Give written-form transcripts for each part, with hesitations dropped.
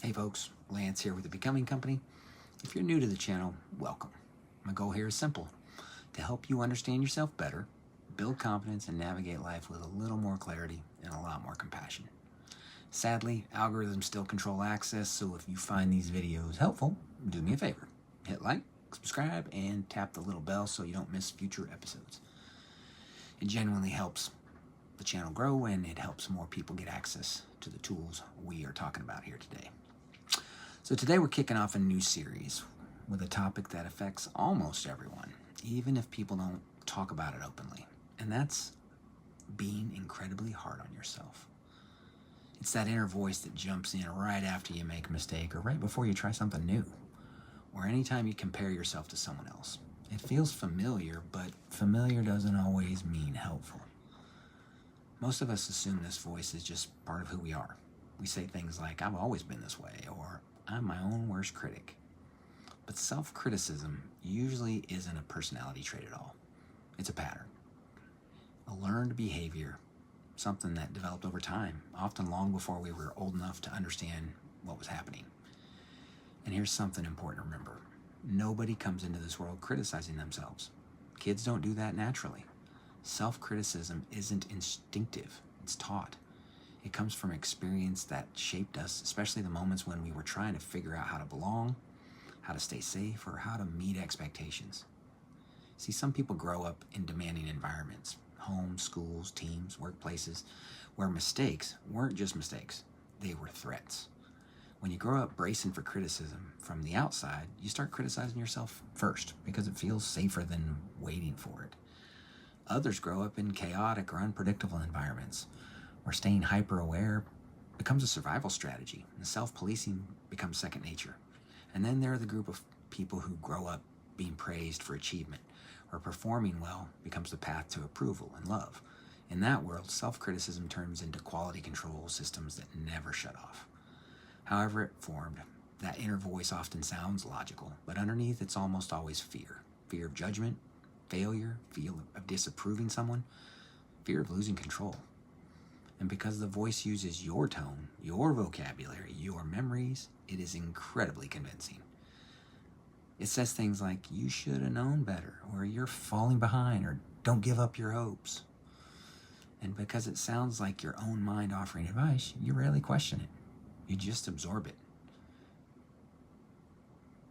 Hey folks, Lance here with the Becoming Company. If you're new to the channel, welcome. My goal here is simple: to help you understand yourself better, build confidence, and navigate life with a little more clarity and a lot more compassion. Sadly, algorithms still control access, so if you find these videos helpful, do me a favor. Hit like, subscribe, and tap the little bell so you don't miss future episodes. It genuinely helps the channel grow, and it helps more people get access to the tools we are talking about here today. So today we're kicking off a new series with a topic that affects almost everyone, even if people don't talk about it openly. And that's being incredibly hard on yourself. It's that inner voice that jumps in right after you make a mistake or right before you try something new, or anytime you compare yourself to someone else. It feels familiar, but familiar doesn't always mean helpful. Most of us assume this voice is just part of who we are. We say things like, "I've always been this way," or "I'm my own worst critic." But self-criticism usually isn't a personality trait at all. It's a pattern, a learned behavior, something that developed over time, often long before we were old enough to understand what was happening. And here's something important to remember. Nobody comes into this world criticizing themselves. Kids don't do that naturally. Self-criticism isn't instinctive, it's taught. It comes from experience that shaped us, especially the moments when we were trying to figure out how to belong, how to stay safe, or how to meet expectations. See, some people grow up in demanding environments, homes, schools, teams, workplaces, where mistakes weren't just mistakes, they were threats. When you grow up bracing for criticism from the outside, you start criticizing yourself first because it feels safer than waiting for it. Others grow up in chaotic or unpredictable environments, where staying hyper-aware becomes a survival strategy and self-policing becomes second nature. And then there are the group of people who grow up being praised for achievement, where performing well becomes the path to approval and love. In that world, self-criticism turns into quality control systems that never shut off. However it formed, that inner voice often sounds logical, but underneath it's almost always fear. Fear of judgment, failure, fear of disapproving someone, fear of losing control. And because the voice uses your tone, your vocabulary, your memories, it is incredibly convincing. It says things like, "You should have known better," or "You're falling behind," or "Don't give up your hopes." And because it sounds like your own mind offering advice, you rarely question it. You just absorb it.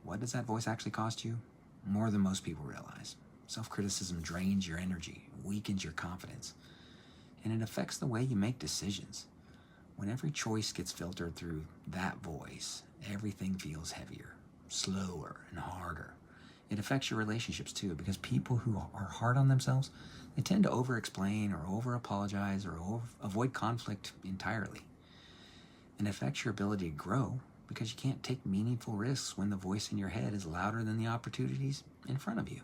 What does that voice actually cost you? More than most people realize. Self-criticism drains your energy, weakens your confidence, and it affects the way you make decisions. When every choice gets filtered through that voice, everything feels heavier, slower, and harder. It affects your relationships too, because people who are hard on themselves, they tend to over-explain or over-apologize or avoid conflict entirely. And it affects your ability to grow because you can't take meaningful risks when the voice in your head is louder than the opportunities in front of you.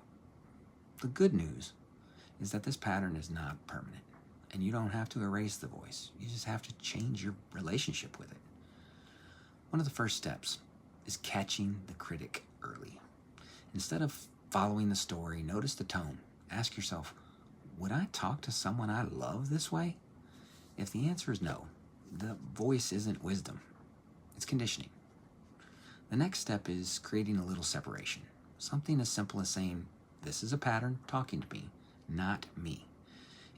The good news is that this pattern is not permanent. And you don't have to erase the voice. You just have to change your relationship with it. One of the first steps is catching the critic early. Instead of following the story, notice the tone. Ask yourself, would I talk to someone I love this way? If the answer is no, the voice isn't wisdom. It's conditioning. The next step is creating a little separation. Something as simple as saying, "This is a pattern talking to me, not me."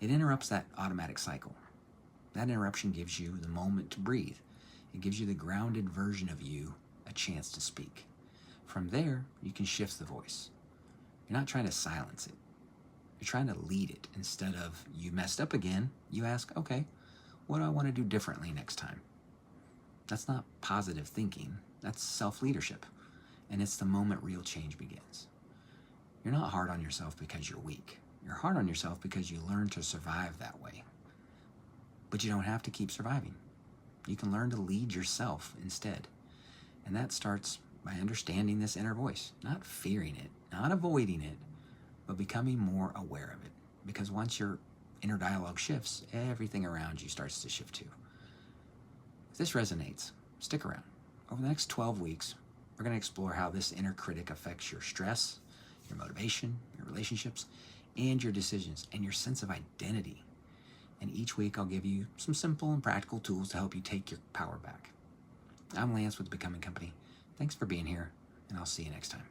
It interrupts that automatic cycle. That interruption gives you the moment to breathe. It gives you the grounded version of you a chance to speak. From there, you can shift the voice. You're not trying to silence it. You're trying to lead it. Instead of, "You messed up again," you ask, "Okay, what do I want to do differently next time?" That's not positive thinking. That's self-leadership. And it's the moment real change begins. You're not hard on yourself because you're weak. You're hard on yourself because you learn to survive that way. But you don't have to keep surviving. You can learn to lead yourself instead. And that starts by understanding this inner voice, not fearing it, not avoiding it, but becoming more aware of it. Because once your inner dialogue shifts, everything around you starts to shift too. If this resonates, stick around. Over the next 12 weeks, we're going to explore how this inner critic affects your stress, your motivation, your relationships, and your decisions, and your sense of identity. And each week I'll give you some simple and practical tools to help you take your power back. I'm Lance with The Becoming Company. Thanks for being here, and I'll see you next time.